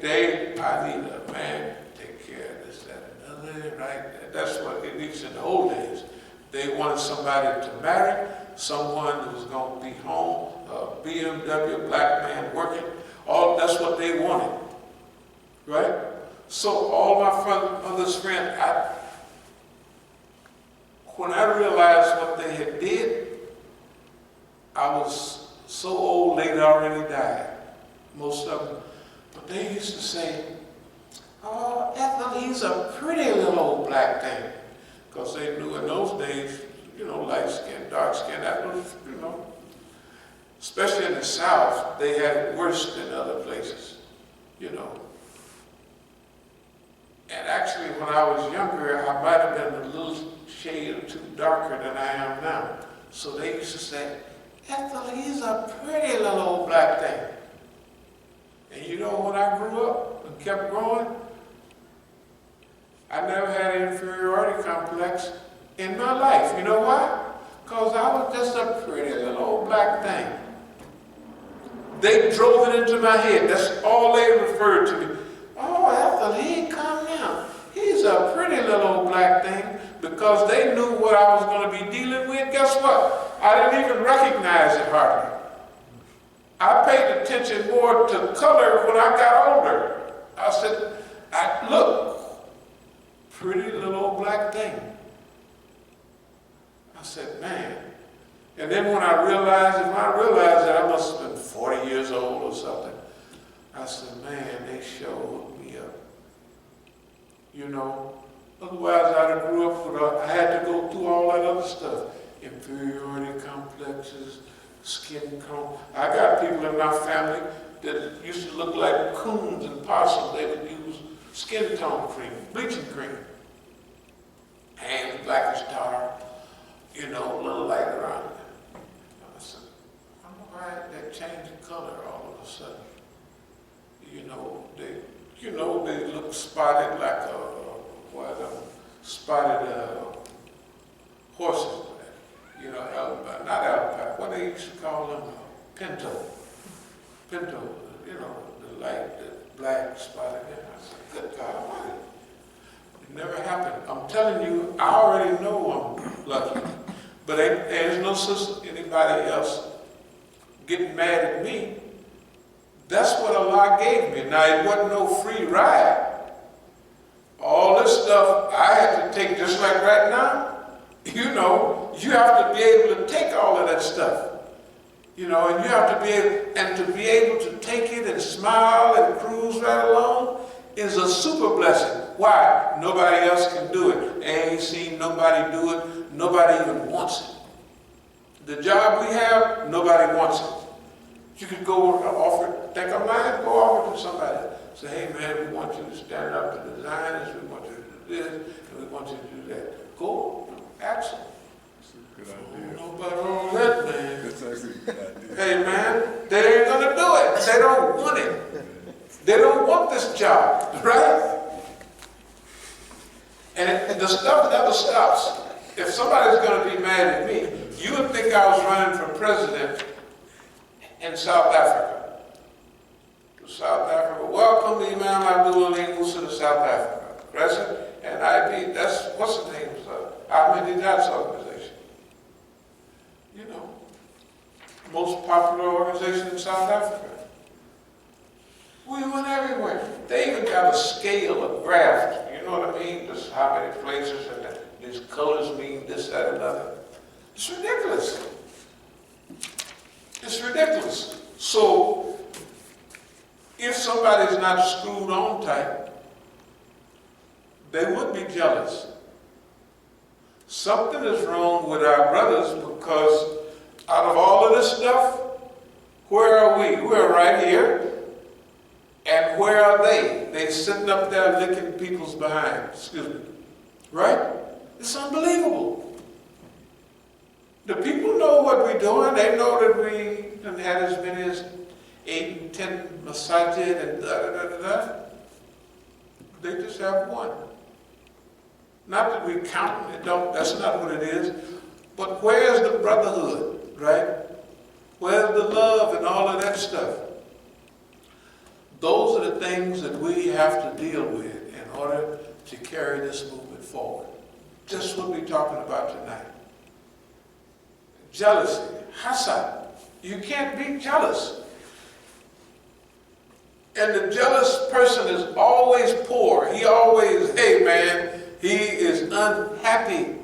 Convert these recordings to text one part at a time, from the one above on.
Day, I need a man to take care of this, that, and another, right? That's what it needs in the old days. They wanted somebody to marry, someone who was going to be home, a BMW, black man working. That's what they wanted, right? So all my mother's friends, when I realized what they had did, I was so old, they'd already died, most of them. But they used to say, "Oh, Ethel, he's a pretty little old black thing." Because they knew in those days, light skin, dark skin, that was, especially in the South, they had it worse than other places, And actually, when I was younger, I might have been a little shade or two darker than I am now. So they used to say, "Ethel, he's a pretty little old black thing." And when I grew up and kept growing, I never had an inferiority complex in my life. You know why? Because I was just a pretty little old black thing. They drove it into my head. That's all they referred to me. "Oh, Ethel, he ain't come now. He's a pretty little old black thing." Because they knew what I was going to be dealing with. Guess what? I didn't even recognize it hardly. I paid attention more to color when I got older. I said, "Look, pretty little old black thing." I said, "Man." And then when I realized that I must have been 40 years old or something, I said, "Man, they sure hooked me up." Otherwise I'd have grew up I had to go through all that other stuff. Inferiority complexes, skin tone. I got people in my family that used to look like coons and possums. They would use skin tone cream, bleaching cream. Hands black as tar, a little light around it. I said, I don't know why they changed the color all of a sudden. They look spotted like spotted horses. Not alpaca, what they used to call them, pinto, the light, the black spotted in. I said, "Good God Almighty." It never happened. I'm telling you, I already know I'm lucky. But there's no sense anybody else getting mad at me. That's what Allah gave me. Now, it wasn't no free ride. All this stuff I had to take, just like right now. You have to be able to take all of that stuff. And you have to be able to take it and smile and cruise right along is a super blessing. Why? Nobody else can do it. Ain't seen nobody do it. Nobody even wants it. The job we have, nobody wants it. You could go offer it, think of mine, go offer it to somebody. Say, "Hey man, we want you to stand up to the designers, we want you to do this, and we want you to do that." Go, ask them. Good idea. Nobody on that, man. That's actually a good idea. Hey man, they ain't gonna do it. They don't want it. They don't want this job, right? And the stuff never stops. If somebody's gonna be mad at me, you would think I was running for president in South Africa. South Africa, welcome the Imam Musa to South Africa. President, and that's, what's the name? Ahmadinejad's organization. Most popular organization in South Africa. We went everywhere. They even got a scale of graph. You know what I mean? Just how many places and these colors mean this, that, and other. It's ridiculous. It's ridiculous. So, if somebody's not screwed on tight, they would be jealous. Something is wrong with our brothers because out of all of this stuff, where are we? We're right here. And where are they? They're sitting up there licking people's behind. Excuse me. Right? It's unbelievable. The people know what we're doing. They know that we done had as many as 8 and 10 Masjid and da-da-da-da-da. They just have one. Not that we count it, that's not what it is. But where's the brotherhood, right? Where's the love and all of that stuff? Those are the things that we have to deal with in order to carry this movement forward. Just what we're talking about tonight. Jealousy, Hasad. You can't be jealous. And the jealous person is always poor. He always, hey man, he is unhappy.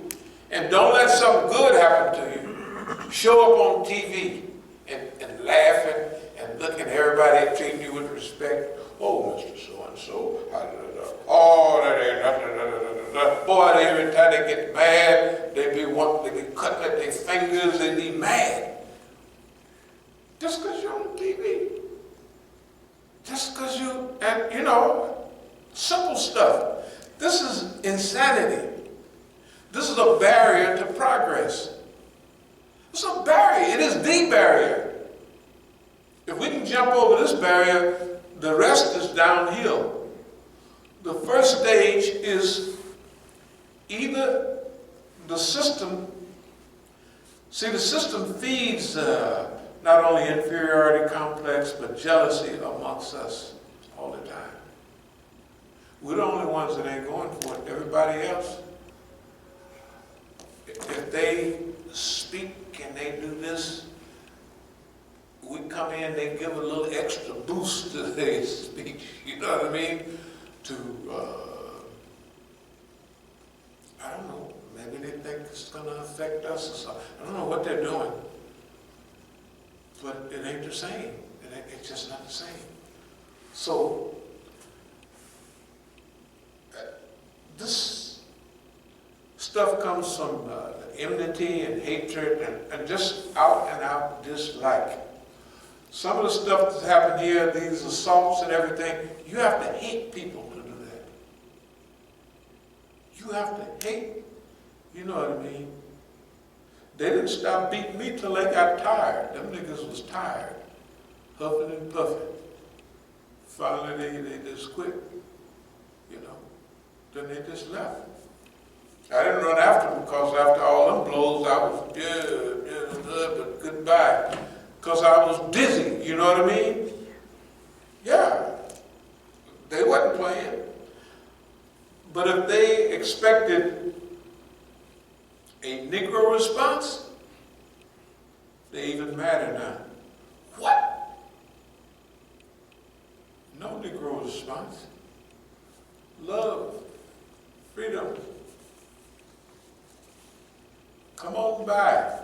And don't let something good happen to you. Show up on TV and laughing and looking at everybody treating you with respect. Oh, Mr. So-and-so. Oh, boy, every time they get mad, they be cutting at their fingers, they be mad. Just because you're on TV. Just because simple stuff. This is insanity. This is a barrier to progress. It's a barrier. It is the barrier. If we can jump over this barrier, the rest is downhill. The first stage is either the system. See, the system feeds not only inferiority complex, but jealousy amongst us all the time. We're the only ones that ain't going for it. Everybody else, if they speak and they do this, we come in, they give a little extra boost to their speech. You know what I mean? I don't know, maybe they think it's going to affect us or something. I don't know what they're doing. But it ain't the same. It's just not the same. So, this stuff comes from enmity and hatred and just out and out dislike. Some of the stuff that's happened here, these assaults and everything, you have to hate people to do that. You have to hate, you know what I mean? They didn't stop beating me till they got tired. Them niggas was tired, huffing and puffing. Finally, they just quit, Then they just left. I didn't run after them because after all them blows, I was good, but goodbye. Because I was dizzy, you know what I mean? Yeah, they wasn't playing. But if they expected a Negro response, they even madder now. What? No Negro response. Love, freedom. Come on by.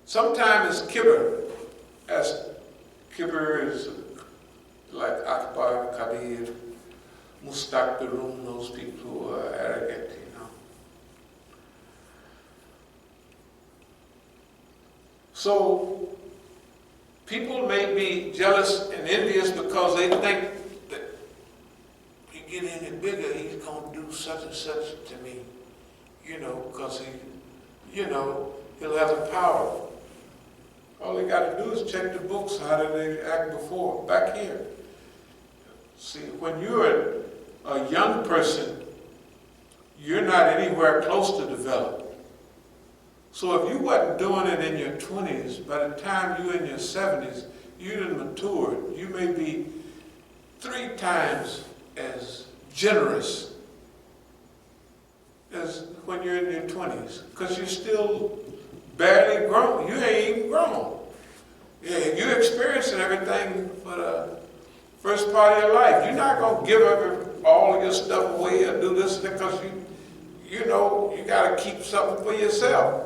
Sometimes it's kibber. As kibber is like Akbar, Kabir, Mustakbirun, those people who are arrogant, So, people may be jealous and envious because they think that you get any bigger, he's going to do such and such to me, because he'll have the power. All they got to do is check the books. How did they act before? Back here. See, when you're a young person, you're not anywhere close to develop. So if you wasn't doing it in your 20s, by the time you're in your 70s, you done matured. You may be 3 times as generous as when you're in your 20s, because you're still barely grown. You ain't even grown. Yeah, you're experiencing everything for the first part of your life. You're not going to give all of your stuff away or do this because you got to keep something for yourself.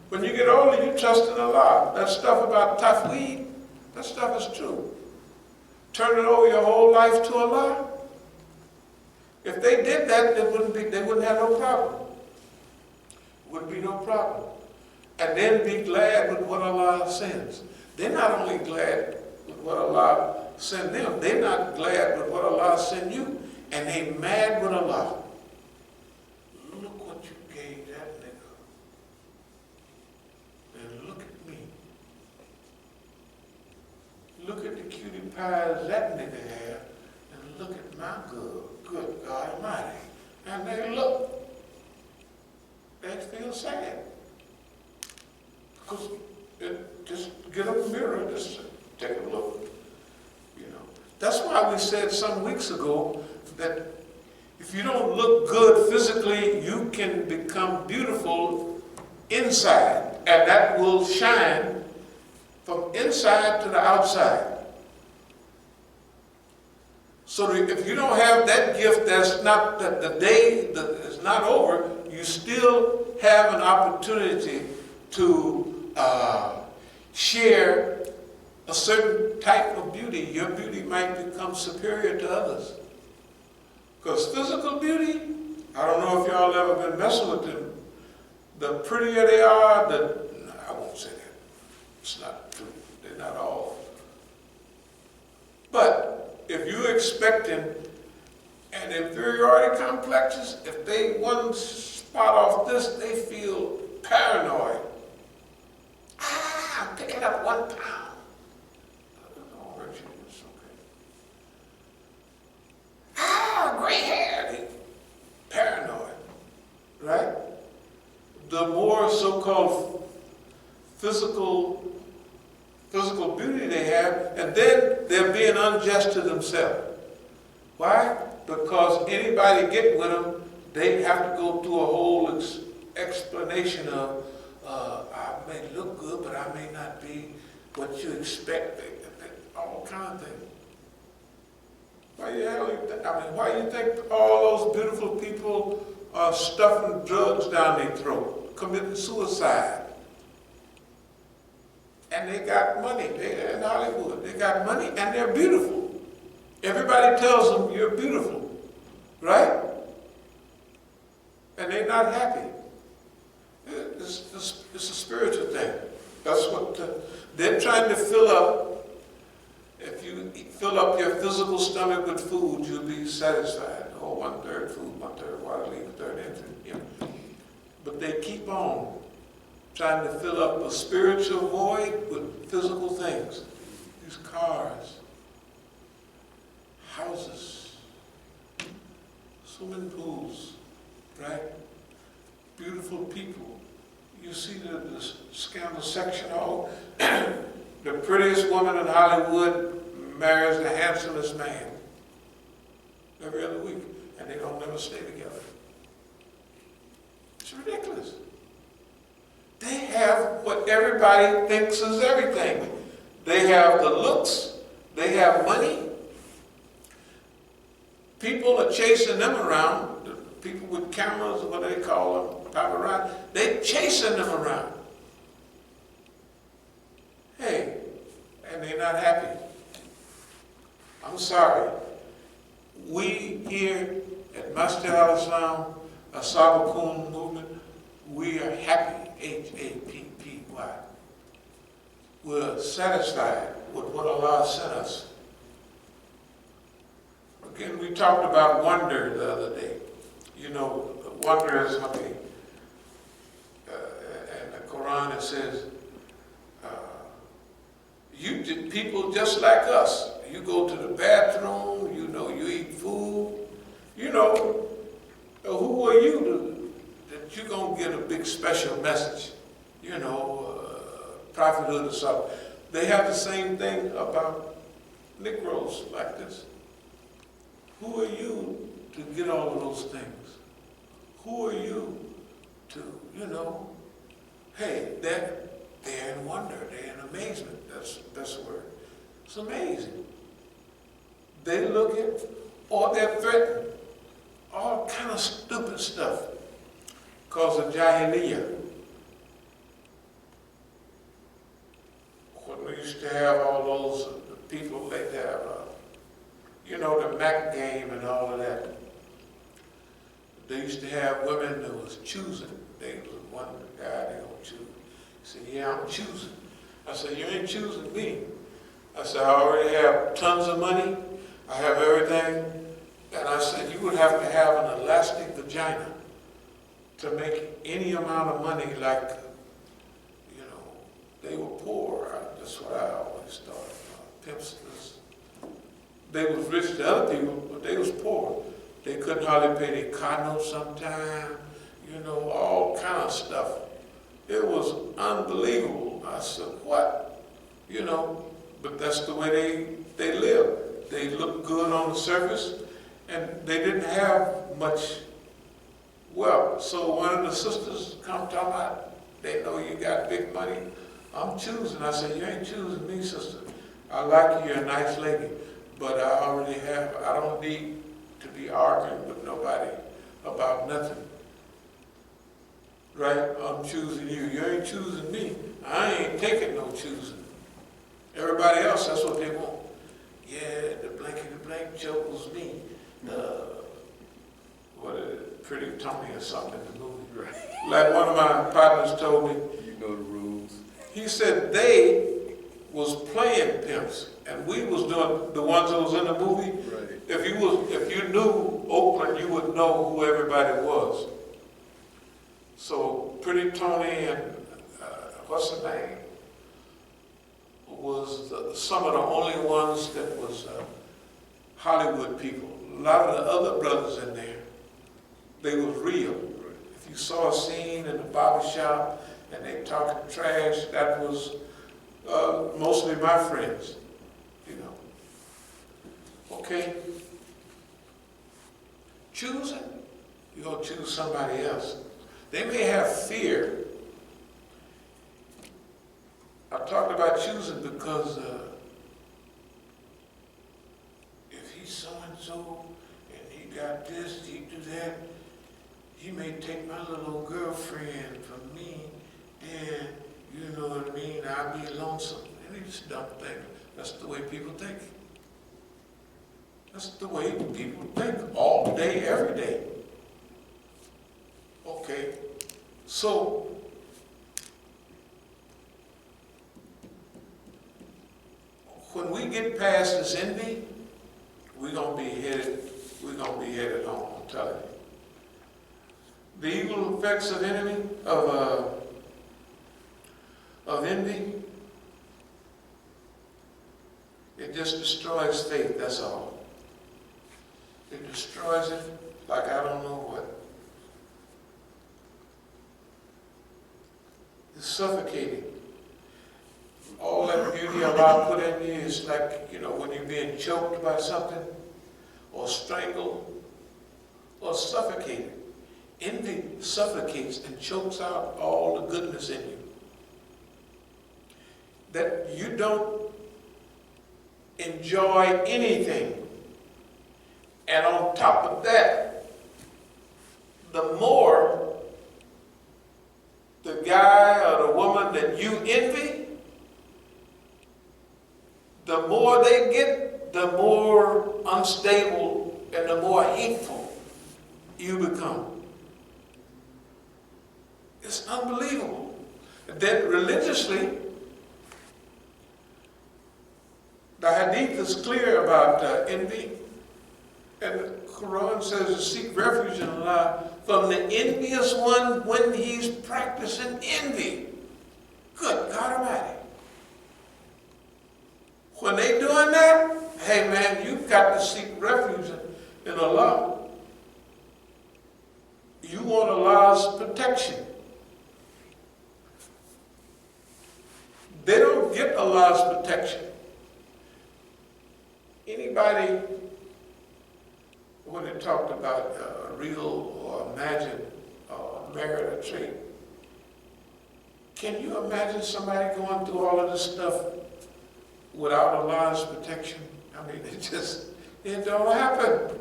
When you get older, you trust in Allah. That stuff about tafweed, that stuff is true. Turning over your whole life to Allah. If they did that, they wouldn't have no problem. Wouldn't be no problem. And then be glad with what Allah sends. They're not only glad with what Allah sent them, they're not glad with what Allah sent you, and they mad with Allah. Look what you gave that nigga. And look at me. Look at the cutie pies that nigga had, and look at my good God Almighty. And they feel sad. Because just get a mirror, just take a look. You know, that's why we said some weeks ago that if you don't look good physically, you can become beautiful inside, and that will shine from inside to the outside. So that if you don't have that gift, that's not that the day that is not over, you still have an opportunity to share a certain type of beauty. Your beauty might become superior to others. Because physical beauty, I don't know if y'all ever been messing with them. The prettier they are, I won't say that. It's not true. They're not all. But if you're expecting an inferiority complexes, if they one spot off this, they feel paranoid. I'm picking up 1 pound. Don't hurt you, it's okay. Gray hair, they paranoid, right? The more so-called physical beauty they have, and then they're being unjust to themselves. Why? Because anybody get with them, they have to go through a whole explanation of, I may look good, but I may not be what you expect. All kind of things. Why you think all those beautiful people are stuffing drugs down their throat, committing suicide? And they got money. They're in Hollywood. They got money and they're beautiful. Everybody tells them you're beautiful, right? And they're not happy. It's a spiritual thing. That's what they're trying to fill up. If you fill up your physical stomach with food, you'll be satisfied. Oh, 1/3 food, 1/3 water, leave 1/3 empty. But they keep on trying to fill up a spiritual void with physical things. These cars, houses, swimming pools, right? Beautiful people. You see the scandal section, the prettiest woman in Hollywood marries the handsomest man every other week, and they don't never stay together. It's ridiculous. They have what everybody thinks is everything. They have the looks, they have money. People are chasing them around, the people with cameras, what do they call them? Paparazzi, they chasing them around. Hey, and they're not happy. I'm sorry. We here at Masjid al-Islam, As-Sabiqun movement, we are happy, Happy. We're satisfied with what Allah sent us. Again, we talked about wonder the other day. You know, wonder is something. In the Quran it says, people just like us. You go to the bathroom, you eat food. Who are you that you're going to get a big special message? Prophethood or something. They have the same thing about Negroes like this. Who are you to get all of those things? Who are you to, hey, they're in wonder, they're in amazement. That's the best word. It's amazing. They look at, or they're threatened. All kind of stupid stuff because of Jahiliyyah. When we used to have all those people, they'd have, the Mac game and all of that. They used to have women that was choosing. They was one guy they gonna choose. He said, yeah, I'm choosing. I said, you ain't choosing me. I said, I already have tons of money. I have everything. And I said, you would have to have an elastic vagina to make any amount of money like, they were poor. That's what I always thought. Pimps, they was rich to other people, but they was poor. They couldn't hardly pay their car notes sometime, all kind of stuff. It was unbelievable. I said, what? You know, but that's the way they live. They look good on the surface, and they didn't have much wealth. So one of the sisters come talking about, they know you got big money. I'm choosing. I said, you ain't choosing me, sister. I like you, you're a nice lady, but I already have, I don't need to be arguing with nobody about nothing. Right? I'm choosing you. You ain't choosing me. I ain't taking no choosing. Everybody else, that's what they want. Yeah, the blankety blank chose me. What is it? Pretty Tony or something in the movie. Right. Like one of my partners told me, You know the rules. he said they was playing pimps, and we was doing the ones that was in the movie. Right. If you knew Oakland, you would know who everybody was. So Pretty Tony and what's her name was some of the only ones that was Hollywood people. A lot of the other brothers in there, they was real. If you saw a scene in the barber shop and they talking trash, that was mostly my friends, you know. Okay? Choosing, you're going to choose somebody else. They may have fear. I talked about choosing because if he's so-and-so and he got this, he do that, he may take my little girlfriend from me, and you know what I mean, I'll be lonesome. And it's dumb thing. That's the way people think. That's the way people think all day, every day. Okay, so when we get past this envy, we're gonna be headed home, I'm telling you. The evil effects of envy, it just destroys faith, that's all. It destroys it like I don't know what. It's suffocating. All that beauty Allah put in you is like, you know, when you're being choked by something, or strangled, or suffocated. Envy suffocates and chokes out all the goodness in you. That you don't enjoy anything. And on top of that, the more the guy or the woman that you envy, the more they get, the more unstable and the more hateful you become. It's unbelievable. Then religiously, the hadith is clear about envy. And the Quran says to seek refuge in Allah from the envious one when he's practicing envy. Good God Almighty. When they doing that, hey man, you've got to seek refuge in Allah. You want Allah's protection. They don't get Allah's protection. Anybody, when it talked about real or imagined or merit or trait, can you imagine somebody going through all of this stuff without Allah's protection? I mean, it don't happen.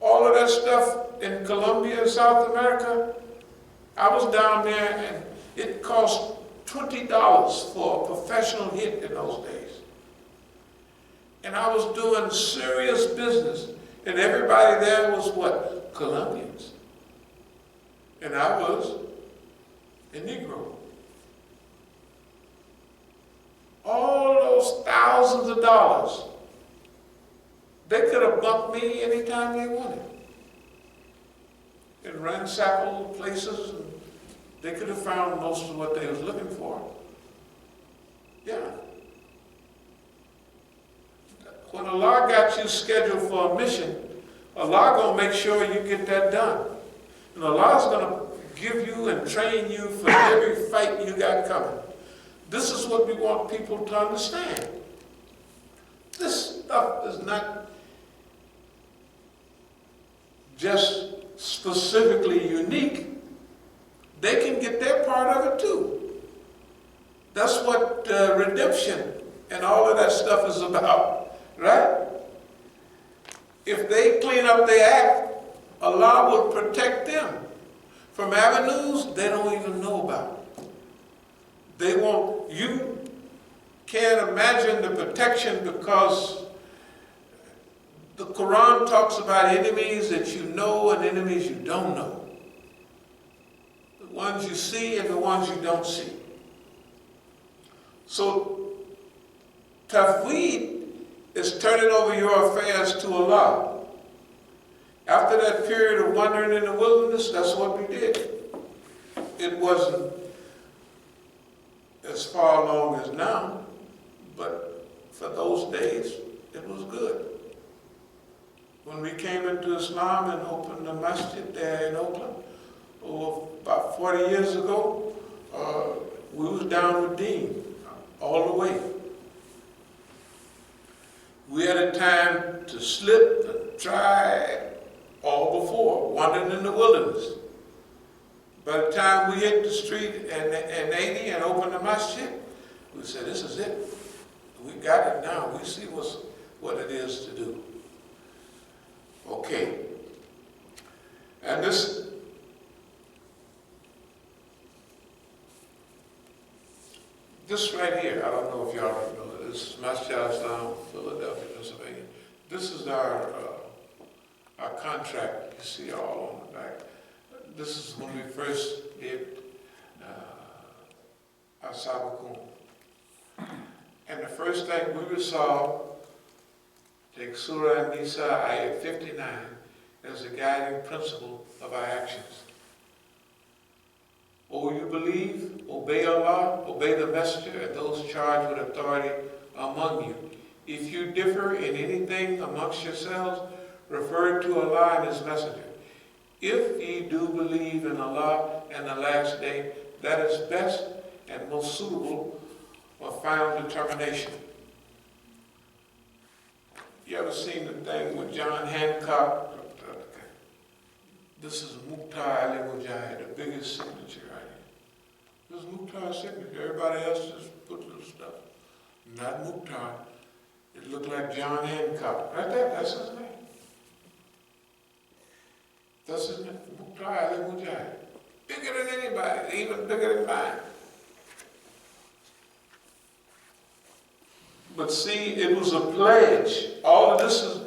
All of that stuff in Colombia, South America, I was down there and it cost $20 for a professional hit in those days. And I was doing serious business. And everybody there was what? Colombians. And I was a Negro. All those thousands of dollars, they could have bumped me anytime they wanted. And ransacked places, and they could have found most of what they was looking for. Yeah. When Allah got you scheduled for a mission, Allah gonna make sure you get that done. And Allah's gonna give you and train you for every fight you got coming. This is what we want people to understand. This stuff is not just specifically unique. They can get their part of it too. That's what redemption and all of that stuff is about, right? If they clean up their act, Allah will protect them from avenues they don't even know about. They won't, you can't imagine the protection, because the Quran talks about enemies that you know and enemies you don't know. The ones you see and the ones you don't see. So, tafweed is turning over your affairs to Allah. After that period of wandering in the wilderness, that's what we did. It wasn't as far along as now, but for those days, it was good. When we came into Islam and opened the Masjid there in Oakland, about 40 years ago, we was down with Deen all the way. We had a time to slip and try all before, wandering in the wilderness. By the time we hit the street in 80 and opened the Masjid, we said, this is it. We got it now. We see what it is to do. Okay. And this right here, I don't know if y'all remember, this is Masjid Al-Islam, Philadelphia, Pennsylvania. This is our contract, you see all on the back. This is when we first did As-Sabiqun. And the first thing we resolved, take Surah Musa, ayat 59, as a guiding principle of our actions. O you believe, obey Allah, obey the Messenger, and those charged with authority among you. If you differ in anything amongst yourselves, refer to Allah and His Messenger. If ye do believe in Allah and the last day, that is best and most suitable for final determination. You ever seen the thing with John Hancock? This is Mukhtar Ali Mujahid, the biggest signature right here. This is Mukhtar's signature. Everybody else just put little stuff. Not Mukhtar. It looked like John Hancock. Right there, that's his name. That's his name, Mukhtar Ali Mujahid. Bigger than anybody, even bigger than mine. But see, it was a pledge. All of this is